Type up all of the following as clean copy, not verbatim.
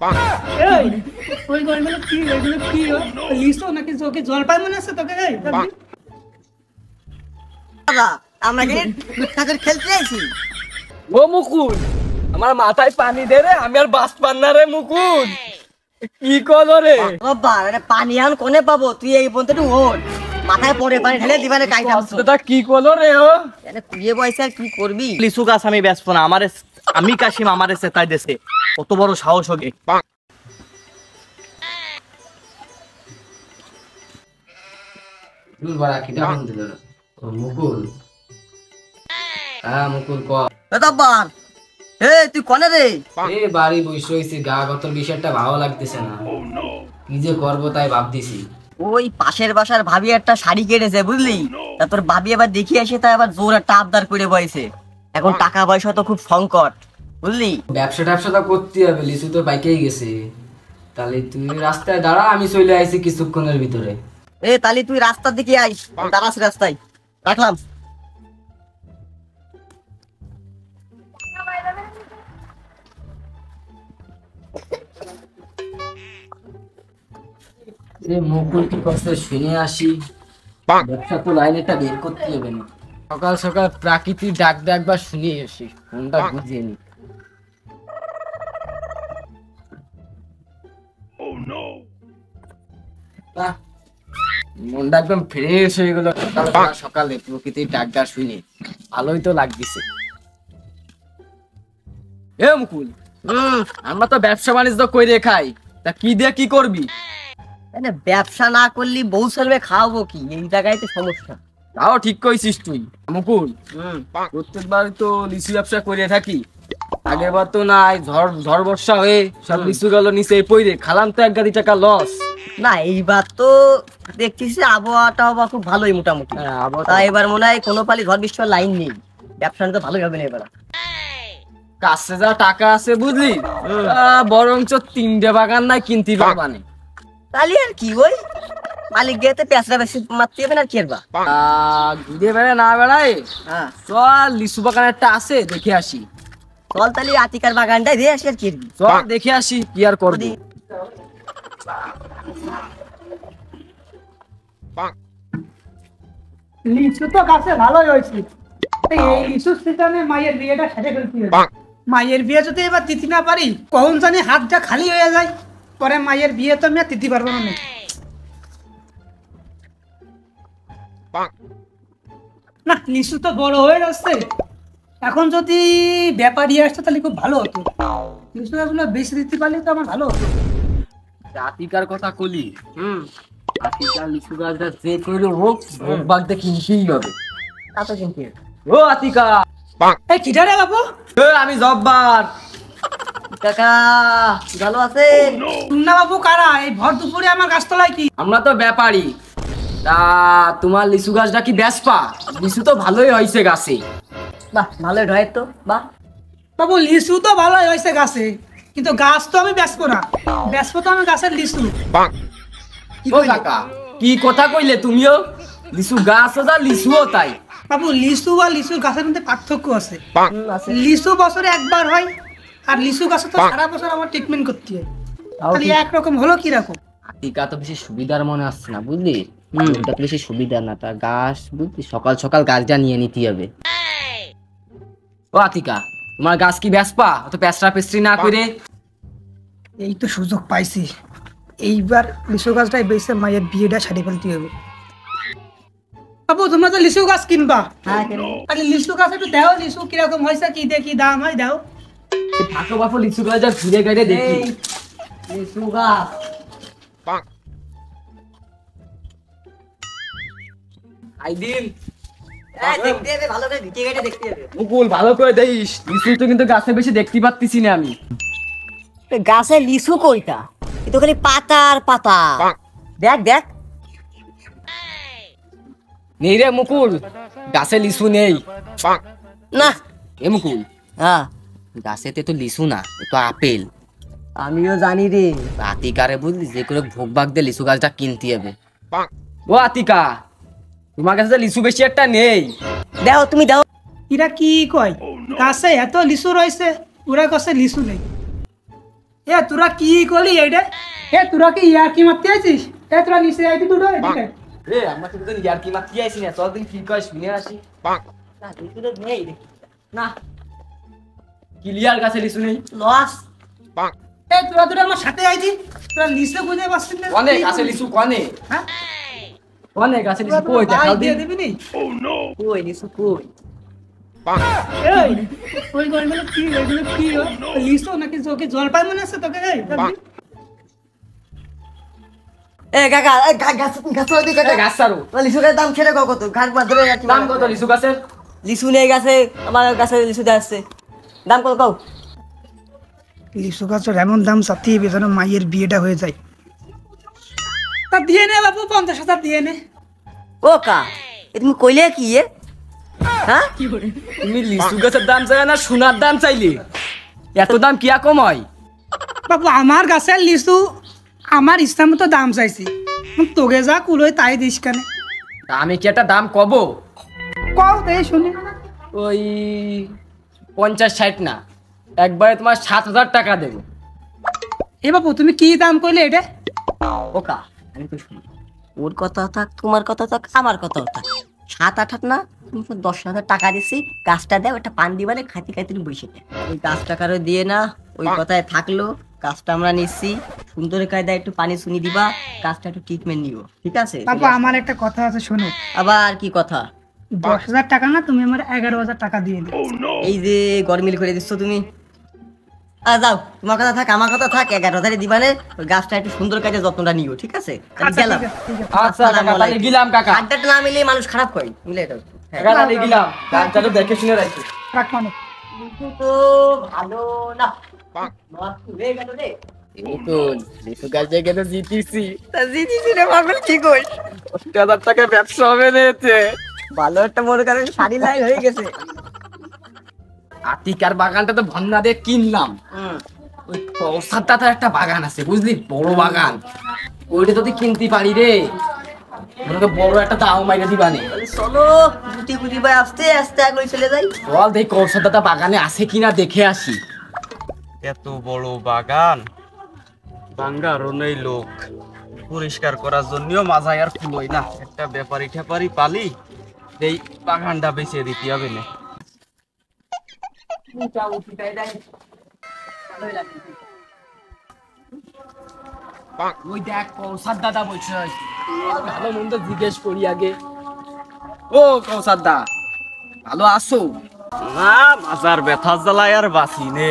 এই ওই গয়গুলো কি এগুলো কি লিসু নাকি চোখে জলপাই মনে আছে তোকে? এই দাদা আমরা কি ঠাকুর খেলতে আইছি? ও মুকুল, আমার মাথায় পানি দে রে, আমি আর বাস পান না রে মুকুল। কি কল রে বাবা, আরে পানি আন কোনে পাবো? তুই এই পর্যন্ত একটু ওঠ, মাথায় পড়ে পানি ঢেলে দিবারে কাইটা দাদা। কি কল রে ও? আরে কুয়ে বয়সে আর কি করবি? লিচু গাছ আমি বেচবো না, আমারে আমি কাশিম আমারে সেতাই দেছে, কত বড় সাহস হবে। মুকুল, মুকুল ক দাদাবার এই তুই কোনে রে? এ বাড়ি বসে হইছি, গা গতর বিষয়টা ভালো লাগতেছে না, কি যে করবো তাই ভাবতেছি। ওই পাশের বাসার ভাবি একটা শাড়ি কেটেছে বুঝলি, তা তোর ভাবি আবার দেখি আসে তাই আবার জোর একটা আবদার করে বইছে। এখন টাকা পয়সা তো খুব সংকট বুঝলি। ব্যবসা ট্যাবসা তো করতে হবে, লিচু তো বাইকেই গেছে। তাহলে তুই রাস্তায় দাঁড়া, আমি চলে আইছি কিছুক্ষণের ভিতরে। এ তালি তুই রাস্তার দিকে আইস, দাঁড়াস রাস্তায়, রাখলাম। মুকুল কি করছে শুনে আসি, ব্যবসা তো লাইনেটা বের করতে হবে না। সকাল সকাল প্রাকৃতিক ডাক ডাক বা শুনে আসি, কোনটা বুঝিয়ে নি। মনটা একদম ফ্রেশ হয়ে গেল সকালে প্রকৃতির ডাক ডাক শুনে, ভালোই তো লাগতেছে। এ মুকুল, আমরা তো ব্যবসা বাণিজ্য করে খাই, তা কি দিয়ে কি করবি? ব্যবসা না করলি বউ ছেলে খাওয়াবো কি, এই জায়গায় তো সমস্যা। তাও ঠিক কইছিস তুই মুকুল। প্রত্যেকবার তো লিচু ব্যবসা করে থাকি, আগের বার তো নাই, ঝড় বর্ষা হয়ে সব লিচু গেল নিচে পড়ে, খালাম তো 1 গাড়ি টাকা লস। না এইবার তো দেখতেছি আবহাওয়াটাও বা খুব ভালোই মোটামুটি। তা এবার মনে হয় কোনো পালি ঝড় বৃষ্টি লাইন নেই, ব্যবসাটা তো ভালোই হবে না এবার। কাছে যা টাকা আছে বুঝলি, বরঞ্চ 3টে বাগান নাই কিনতে পারবানে। তাহলে আর কি, ওই মালিক গিয়েতে পেঁচড়া বেশি মারতে হবে না, কি করবা? ঘুরে বেড়ায় না বেড়ায়, চল লিচু বাগান একটা আছে দেখে আসি। চল তাহলে আতিকার বাগানটাই দিয়ে আসি, আর কি চল দেখে আসি, কি আর করবি। লিচু তো গাছে ভালোই হয়েছে, এই লিচুর সিজনে মায়ের বিয়েটা সেরে ফেলতে হবে। মায়ের বিয়ে যদি এবার দিতে না পারি, কখন জানি হাতটা খালি হয়ে যায়, পরে মায়ের বিয়ে তো আমি আর দিতে পারবো না। না লিচু তো বড় হয়ে যাচ্ছে, এখন যদি ব্যাপারী আসতো তাহলে খুব ভালো হতো, লিচু গাছগুলো বেশি দিতে পারলে তো আমার ভালো হতো। আতিকার কথা কলি, আতিকার লিচু গাছটা যে করে হোক ভোগ বাগদে কিনতেই হবে। তা তো কিন্তু ও আতিকা, এই কিটা রে বাবু? আমি জব্বার। কাকা ভালো আছেন? না বাবু কারা এই ভর দুপুরে আমার গাছতলায়? কি আমরা তো ব্যাপারী, তা তোমার লিচু গাছটা কি বেচপা? লিচু তো ভালোই হয়েছে গাছে। বাহ ভালোই ঢয় তো, বাহ। বাবু লিচু তো ভালোই হয়েছে গাছে, কিন্তু গাছ তো আমি বেচবো না, বেচবো তো আমি গাছের লিচু। ও কাকা, কি কথা কইলে তুমিও? লিচু গাছও যা লিচুও তাই। বাবু লিচু আর লিচুর গাছের মধ্যে পার্থক্য আছে। লিচু বছরে একবার হয়, আর লিচু গাছে তো সারা বছর আমার ট্রিটমেন্ট করতে হয়, তাহলে একরকম হলো কি রকম? আতিকা তো বেশি সুবিধার মনে আসছে না বুঝলি, এটা তো বেশি সুবিধা না, তার গাছ বুঝলি সকাল সকাল গাছটা নিয়ে নিতে হবে। ও আতিকা, তোমার গাছ কি বেচপা? অত পেঁচড়া পেস্ট্রি না করে। এই তো সুযোগ পাইছি, এইবার লিচু গাছটাই বেশি মায়ের বিয়েটা সারি ফেলতে হবে। বাবু তোমরা তো লিচু গাছ কিনবা, তাহলে লিচু গাছ একটু দাও, লিচু কিরকম হয়েছে, কি দেখি দাম হয় দাও। থাকো বাপু, লিচু গাছ যা ঘুরে গাড়ে দেখি। লিচু গাছ আইদিন দেখতে হবে, ভালো করে ভিটে কেটে দেখতে হবে। মুকুল ভালো করে দেখিস, লিচু তো কিন্তু গাছে বেশি দেখতে পাচ্ছি না আমি। গাছে লিচু কইটা, এ তো খালি পাতা আর পাতা। দেখ দেখ, নেই রে মুকুল, গাছে লিচু নেই। না এ মুকুল, হ্যাঁ গাছেতে তো লিচু না, এ তো আপেল। আমিও জানি রে। আতিকারে বুঝলি যে করে ভোগ ভাগ দিয়ে লিচু গাছটা কিনতে হবে। ও আতিকা, তোমার কাছে তো লিচু বেশি একটা নেই, দাও তুমি দাও। এরা কি কয়, গাছে এত লিচু রয়েছে, ওরা গাছে লিচু নেই। এ তোরা কি করলি এইটা? এ তোরা কি ইয়ার কি মারতে আছিস? এ তোরা নিচে আইতি দুটো এদিকে। রে আমরা তো দুজন ইয়ার কি মারতে আইছি না, চল দিন কি কয় শুনে আসি। না লিচু তো নেই রে। না ক্লিয়ার গাছে লিচু নেই, লস। এ তোরা তোরা আমার সাথে আইতি, তোরা নিচে খুঁজে পাচ্ছিস না? কনে গাছে লিচু কনে? হ্যাঁ কনে গাছে লিচু কই দেখাও দিয়ে দিন। দিবি নি? কই লিচু কই? এই ওই গন্ডগুলো কি এগুলো কি লিচু নাকি তোকে জলপাই মনে আছে তোকে? এই কাকা গাছ ওদিকে এ গাছ ছাড়ো। লিচু গাছের দাম ছেড়ে কত ঘাট বাদ ধরে যাচ্ছি। দাম কত লিচু গাছের? লিচু নেই গাছে, আমার গাছে লিচু দিয়ে আসছে। দাম কত কও? লিচু গাছের এমন দাম চাচ্ছি যেন মায়ের বিয়েটা হয়ে যায়। তা দিয়ে নে বাবু, 50,000 দিয়ে নে। ও কা এ তুমি কইলে কি এ? হ্যাঁ তুমি লিচু গাছের দাম চাই না সোনার দাম চাইলে? এত দাম কি কম হয়? বাবু আমার গাছের লিচু আমার ইচ্ছা মতো দাম চাইছি, তোকে যা কুলোয় তাই দিস কেন? তা আমি কি একটা দাম কব? কও তাই শুনি। ওই 50-60 না, একবারে তোমার 7,000 টাকা দেবো। এ বাবু তুমি কি দাম কইলে এটা? ওকা আমি তো শুনি, ওর কথা থাক তোমার কথা থাক আমার কথাও থাক, 7-8 না তুমি 10,000 টাকা দিছি, গাছটা দেও একটা পান দিবালে খাইতে খাইতে তুমি বসে থাক। ওই গাছটা কারো দিয়ে না, ওই কথায় থাকলো। গাছটা আমরা নিচ্ছি, সুন্দর কায়দায় একটু পানি শুনি দিবা, গাছটা একটু ট্রিটমেন্ট নিব, ঠিক আছে? বাবু আমার একটা কথা আছে শোনো। আবার কি কথা? 10,000 টাকা না, তুমি আমার 11,000 টাকা দিয়ে দিও। এই যে গরমিল করে দিচ্ছ তুমি। যাও তোমার কথা থাক আমার কথা থাক, 11,000 দিবানে ওই গাছটা একটু সুন্দর কাজে যত্নটা নিও, ঠিক আছে? তাহলে আচ্ছা, গেলাম। ঠিক আছে, ঠিক আছে। আচ্ছা কাকা তাহলে গেলাম কাকা। আড্ডাটা না মিলে মানুষ খারাপ হয়, মিলে এটা। কাকা তাহলে গেলাম, গাছটা তো দেখে শুনে রাখি। রাখ মানে। তো ভালো না হয়ে গেল রে। লিচু গাছ দেখে তো জিতিছি। তা জিনিস রে পাগল কি কই? 50,000 টাকা ব্যবসা হবে নিয়েছে। ভালো একটা মনে করেন শাড়ি লাই হয়ে গেছে। আতিকার বাগানটা তো ভন্না দিয়ে কিনলাম। ওই কৌসারটাতে একটা বাগান আছে বুঝলি, বড় বাগান। ওইটা যদি কিনতে পারি রে, মনে কর বড় একটা দাও মাইরে দিবানে। চলো গুটি গুটি ভাই আস্তে আস্তে আগে চলে যাই। চল দেখ কৌসারটা বাগানে আছে কিনা দেখে আসি। এত বড় বাগান, বাঙ্গারও নেই লোক, পরিষ্কার করার জন্যও মাথায় আর ফুলই না। একটা ব্যাপারী ঠেপারি পালি, এই বাগানটা বেঁচে দিতে হবে না। ওই দেখ কৌসার দাদা বলছে, ভালো মন্দ জিজ্ঞেস করি আগে। ও কৌসার দা, ভালো আছো? না মাজার ব্যথার জ্বালায় আর বাঁচি নে।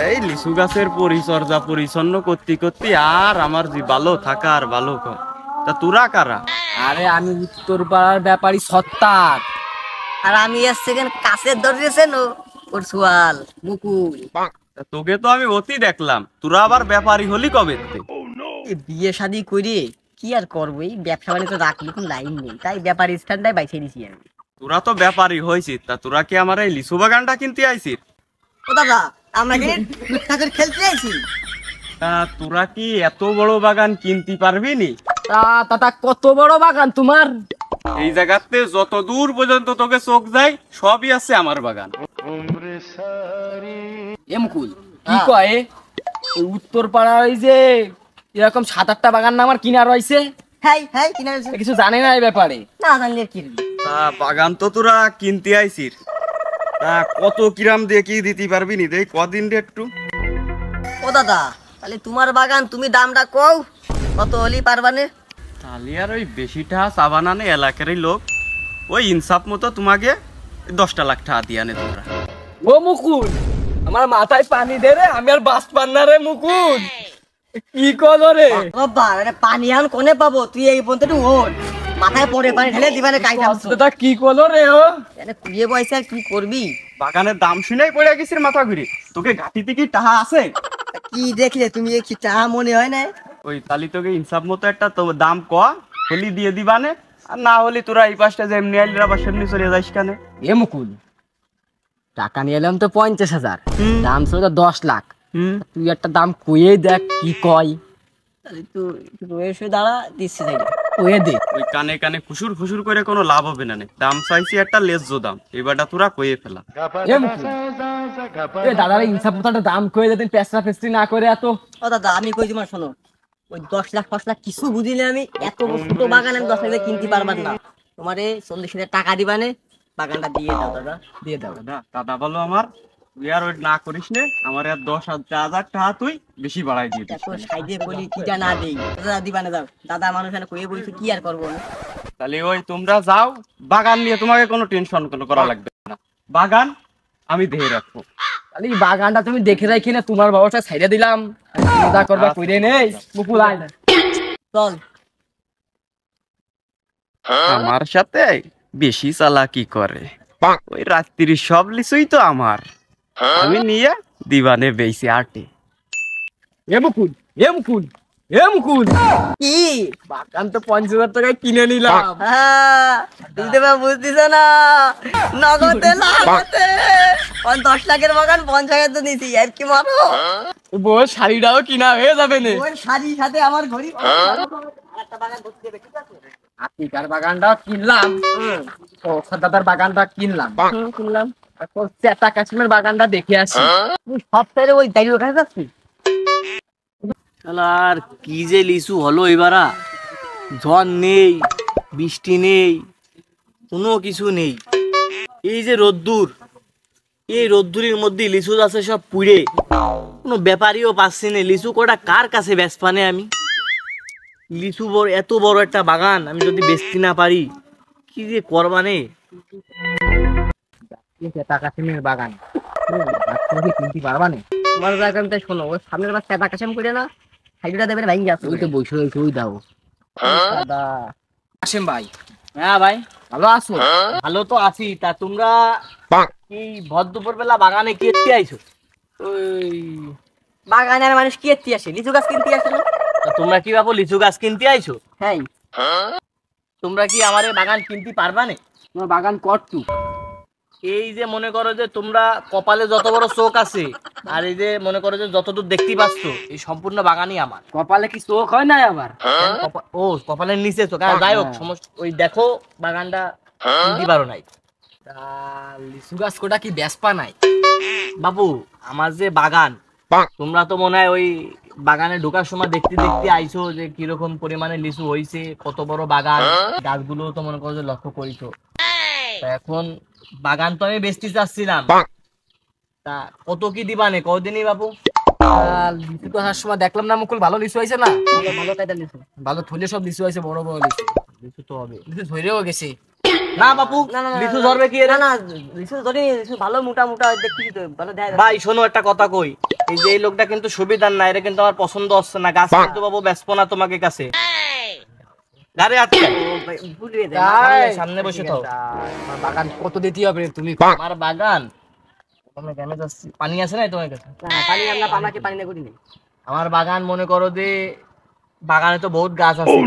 এই লিচু গাছের পরিচর্যা পরিচ্ছন্ন করতে করতে আর আমার যে ভালো থাকা আর ভালো কম। তা তোরা কারা? আরে আমি উত্তর পাড়ার ব্যাপারী সত্তার। আর আমি আসছে কাছের ধরেছেন ওর সোয়াল মুকুল। তা তোকে তো আমি অতি দেখলাম, তোরা আবার ব্যাপারী হলি কবে? এই বিয়ে শাদি করে কি আর করবো, এই ব্যবসা বাণিজ্য রাখলে কোন লাইন নেই, তাই ব্যাপার স্ট্যান্ডাই বাইছে দিছি আমি। তোরা তো ব্যাপারী হয়েছিস, তা তোরা কি আমার এই লিচু বাগানটা কিনতে আইছিস? ও দাদা আমরা কি খেলতে আইছি? তা তোরা কি এত বড় বাগান কিনতে পারবি নি? তা কত বড় বাগান তোমার? এই জায়গাতে যত দূর পর্যন্ত তোকে চোখ যায় সবই আছে আমার বাগান। এ মুকুল কি কয়, ওই উত্তর পাড়ার ওই যে এরকম 7-8টা বাগান না আমার কিনা রয়েছে। হ্যাঁ হ্যাঁ কিনা এ কিছু জানে না এই ব্যাপারে। না জানলে কি তা বাগান তো তোরা কিনতে আইছিস, তা কত কিরাম দিয়ে কি দিতে পারবি নি? দেখ কদিন রে একটু। ও দাদা তাহলে তোমার বাগান তুমি দামটা কও কত হলি পারবানে? তাহলে আর ওই বেশিটা চাবানানে এলাকারই লোক, ওই ইনসাফ মতো তোমাকে 10 লাখ টাকা দিয়ে আনে তোমরা। ও মুকুল আমার মাথায় পানি দে রে, আমি আর বাস পান না রে মুকুল। কি কল রে বাবা আরে পানি আন কোনে পাবো, তুই এই পর্যন্ত একটু ওঠ, মাথায় পড়ে পানি ঢেলে দিবানে কাইতাম দাদা কি কল রে ও? এনে কুড়িয়ে পয়সা আর কি করবি? বাগানের দাম শুনেই পড়ে গেছিস মাথা ঘুরে। তোকে ঘাটিতে কি টাকা আছে? কি দেখলে তুমি কি টাহা মনে হয় না? ওই তালি তোকে ইনসাফ মতো একটা তো দাম ক হলি দিয়ে দিবানে, আর না হলি তোরা এই পাশটা যে এমনি আইলি আবার সেমনি চলে যাইস কেন? এ মুকুল টাকা নিয়ে এলাম তো 50,000, দাম ছিল তো 10 লাখ। তুই একটা দাম কইয়ে দেখ কি কয়। তাহলে তো রয়েছে দাঁড়া দিচ্ছি তাই। ও কয়ে দে। ওই কানে কানে ফুসুর ফুসুর করে কোনো লাভ হবে না। দাম চাইছি একটা লেজ্জো দাম, এবারটা তোরা কয়ে ফেলা। এ মুকুল, এ দাদার ইনসাফ মতো দাম কয়ে দিন, পেছরা পেছরি না করে এত। ও দাদা আমি কই তোমার শোনো, ওই 10 লাখ 5 লাখ কিছু বুঝিলে আমি এত ছোট বাগান আমি 10 লাখ দিয়ে কিনতে পারবার না। তোমারে 40,000 টাকা দিবানে, বাগানটা দিয়ে দাও দাদা, দিয়ে দাও। দাদা বলো আমার, তুই আর ওই না করিস নে, আমার আর 10,000 টাকা তুই বেশি বাড়াই দিয়ে দিস। এত সাইডে বলি কিটা না দেই, দাদা দিবানে দাও। দাদা মানুষ এখানে কইয়ে বলছে কি আর করবো আমি। তাহলে ওই তোমরা যাও, বাগান নিয়ে তোমাকে কোনো টেনশন করা লাগবে না, বাগান আমি দেখে রাখবো। তাহলে এই বাগানটা তুমি দেখে রাখি না, তোমার বাবাটা ছাইড়া দিলাম, মজা করবা কইরে নেই। মুকুল আয় চল। আমার সাথে বেশি চালাকি করে, ওই রাত্রির সব লিচুই তো আমার, আমি নিয়ে দিবানে বেশি আটে। এ মুকুল, এ মুকুল, এ মুকুল, কি বাগান তো 50,000 টাকায় কিনে নিলাম। বুঝতে বুঝতেছ না, নগদে লাগতে 10 লাখের বাগান 50,000 তো নিছি, আর কি মারো। বউ শাড়িটাও কিনা হয়ে যাবে না। ওই শাড়ির সাথে আমার ঘড়ি আরেকটা বাগান করতে দেবে, ঠিক আছে? আতিকার বাগানটাও কিনলাম, ও দাদার বাগানটা কিনলাম, শুনলাম চেতা কাশ্মীর বাগানটা দেখে আসি। তুই সপ্তাহে ওই দাঁড়িয়ে ওখানে যাচ্ছিস। আর কি যে লিচু হলো এবারা, ঝড় নেই, বৃষ্টি নেই, কোনো কিছু নেই। এই যে রোদ্দুর, এই রোদ্দুরের মধ্যে লিচু আছে সব পুড়ে, কোনো ব্যাপারীও পাচ্ছি না। লিচু কটা কার কাছে বেচপানে আমি? লিচু বড়, এত বড় একটা বাগান আমি যদি বেচতে না পারি, কি যে করবানে। চেতা কাশ্মীর বাগান কিনতে পারবা না। তোমার বাগানটা শোনো, ওই সামনের বার চেতা কাশাম করে না, সাইডটা দেবে ভাই গেছে। ওই তো বসে রয়েছে, ওই দাও দাদা। আসেম ভাই, হ্যাঁ ভাই, ভালো আছো? ভালো তো আছি। তা তোমরা এই ভর দুপুর বেলা বাগানে কি এতে আইছো? ওই বাগানের মানুষ কি এতে আসে, লিচু গাছ কিনতে আসে না? তা তোমরা কি বাবু লিচু গাছ কিনতে আইছো? হ্যাঁ। তোমরা কি আমার এই বাগান কিনতে পারবা না? তোমার বাগান কটটু? এই যে মনে করো যে তোমরা কপালে যত বড় চোখ আছে, আর এই যে মনে করো যে যতদূর দেখতে পাচ্ছ, এই সম্পূর্ণ বাগানই আমার। কপালে কি চোখ হয় না আবার? ও কপালের নিচে চোখ, যাই হোক সমস্ত ওই দেখো বাগানটা কিনতে পারো নাই। তা লিচু গাছ কোটা কি বেসপা নাই? বাবু আমার যে বাগান, তোমরা তো মনে হয় ওই বাগানে ঢোকার সময় দেখতে দেখতে আইছো যে কিরকম পরিমাণে লিচু হইছে, কত বড় বাগান, গাছগুলো তো মনে করো যে লক্ষ্য করিছো। তা এখন বাগান তো আমি বেচতে চাচ্ছিলাম, তা কত কি দিবানে কদিনই বাবু? লিচু তো আসার সময় দেখলাম না মুকুল, ভালো লিচু হয়েছে না? ভালো কায়দা লিচু, ভালো থলে সব লিচু হয়েছে, বড় বড় লিচু। লিচু তো হবে, লিচু ধরেও গেছে। না বাবু, লিচু ধরবে কি এরা? না লিচু ধরি, লিচু ভালো মোটা মোটা দেখতে তো ভালো দেয়। ভাই শোনো একটা কথা কই, এই যে এই লোকটা কিন্তু সুবিধার না, এটা কিন্তু আমার পছন্দ হচ্ছে না। গাছ কিন্তু বাবু বেচবো না তোমাকে কাছে। গাড়ি আটকে ভুলিয়ে দেয়। সামনে বসে তো। আমার বাগান কত দিতে হবে তুমি? আমার বাগান তোমরা কেন যাচ্ছি, পানি আছে না তোমার কাছে? পানি আমরা পানাকে পানি না করি না। আমার বাগান মনে করো যে বাগানে তো বহুত গাছ আছে,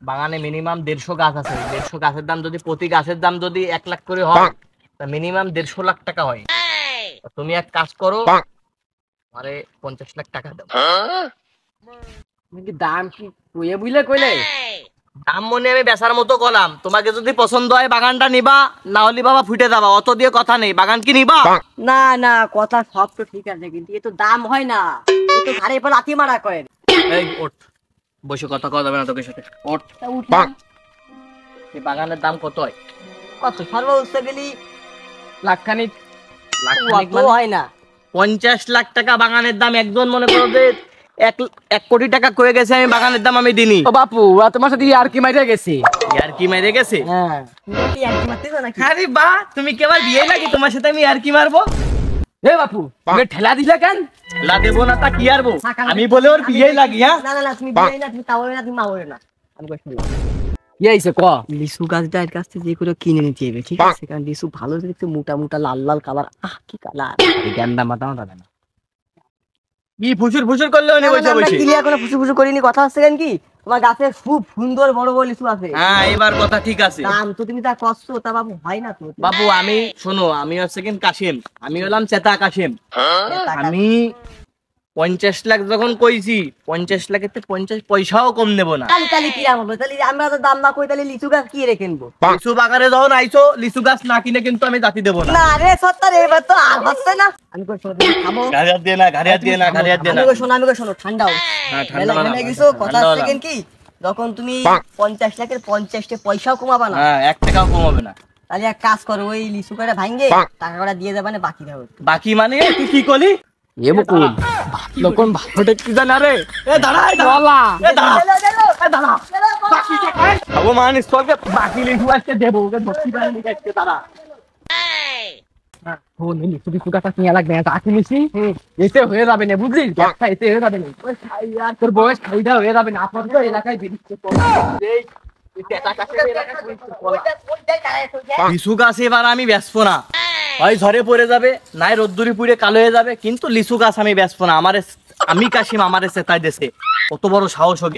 বাগানে মিনিমাম 150 গাছ আছে। 150 গাছের দাম যদি প্রতি গাছের দাম যদি 1 লাখ করে হয়, তা মিনিমাম 150 লাখ টাকা হয়। তুমি এক কাজ করো, আমারে 50 লাখ টাকা দাও। তুমি কি দাম কি কইয়ে বুঝলে কইলে? দাম মনে আমি বেচার মতো করলাম, তোমাকে যদি পছন্দ হয় বাগানটা নিবা, না হলে বাবা ফুটে যাবা, অত দিয়ে কথা নেই। বাগান কি নিবা? না না কথা সব তো ঠিক আছে, কিন্তু এ তো দাম হয় না, এ তো ঘাড়ে পর লাথি মারা করে। এই ওঠ, বসে কথা কওয়া যাবে না তোকে সাথে, ওঠ। এই বাগানের দাম কত হয়? কত সর্বোচ্চ গেলি লাখখানিক। লাখখানিক অত মানে হয় না। 50 লাখ টাকা বাগানের দাম। একজন মনে করো যে 1 কোটি টাকা কয়ে গেছে, আমি বাগানের দাম আমি দিনি। ও বাপু, ওরা তোমার সাথে আর কি মাইরা গেছে? আর কি মেরে গেছে? হ্যাঁ। তুমি কি আর কি মারতেছো নাকি? আরে বাহ, তুমি কি আবার বিয়ে নাকি, তোমার সাথে আমি আর কি মারবো? এ বাপু, তুমি ঠেলা দিলে কেন? লা দেবো না তা কি আরবো, আমি বলে ওর বিয়ে লাগি? হ্যাঁ না না না, তুমি বিয়ে না, তুমি তাও না, তুমি মাও না। আমি কই শুনলাম কি হইছে ক? লিচু গাছটা এর কাছ থেকে যে করে কিনে নিতে হবে, ঠিক আছে? কারণ লিচু ভালো দেখতে, মোটা মোটা লাল লাল কালার, কি কালার! গেন্দা মাথা মাথা না। কি ফুসুর ফুসুর করলে উনি বসে বসে? ক্লিয়ার কোনো ফুসু ফুসু করিনি, কথা হচ্ছে কেন কি, তোমার গাছে খুব সুন্দর বড় বড় লিচু আছে। হ্যাঁ এবার কথা ঠিক আছে। দাম তো তুমি তা কষ্ট, তা বাবু হয় না তো। বাবু আমি শোনো, আমি হচ্ছে কিন্তু কাশিম, আমি হলাম চেতা কাশিম। আমি 50 লাখ যখন কইছি 50 লাখেতে 50 পয়সাও কম নেব না। তাহলে তাহলে কি দাম হবে? তাহলে আমরা তো দাম না কই তাহলে লিচু গাছ কি রে কিনবো? লিচু বাগানে যখন আইছো লিচু গাছ না কিনে কিন্তু আমি জাতি দেব না। না রে সত্তর এবার তো আর হচ্ছে না। আমি কই শোনো থামো। ঘাড়ি হাত দিয়ে না, ঘাড়ি হাত দিয়ে না, ঘাড়ি হাত দিয়ে না। আমি কই শোনো ঠান্ডাও। হ্যাঁ, ঠান্ডা হলাম, মেলা কিছু কথা ঠান্ডা আছে হলাম। কি যখন তুমি 50 লাখের 50টা পয়সাও কমাবা না, হ্যাঁ, 1 টাকাও কম হবে না। তাহলে এক কাজ করো, ওই লিচু কাটা ভাঙ্গে টাকা কটা দিয়ে যাবে না, বাকি দাও। বাকি মানে তুই কি করলি? এ বকুল লোকন ভালোটা কি জানা রে? এ দাঁড়া, এ দাঁড়া, এ দাঁড়া, বাকি টাকা খাবো মানে সরকে বাকি লিচু আজকে দেবো, ওকে ধরতে পারেনি আজকে দাঁড়া। ও নিলি তুই কুকাটা কিনা লাগবে না তাকে নিছি এতে হয়ে যাবে না বুঝলি ব্যবসা এতে হয়ে যাবে না ওই খাই আর তোর বয়স খাইটা হয়ে যাবে না আপাতত এলাকায় বেরিয়েছে লিচু গাছ এবার আমি বেচবো না, হয় ঝড়ে পড়ে যাবে, নাই রোদ্দুরি পুড়ে কালো হয়ে যাবে, কিন্তু লিচু গাছ আমি বেচবো না। আমি কাশিম আমারে চেতাই দেছে, কত বড় সাহস হোক।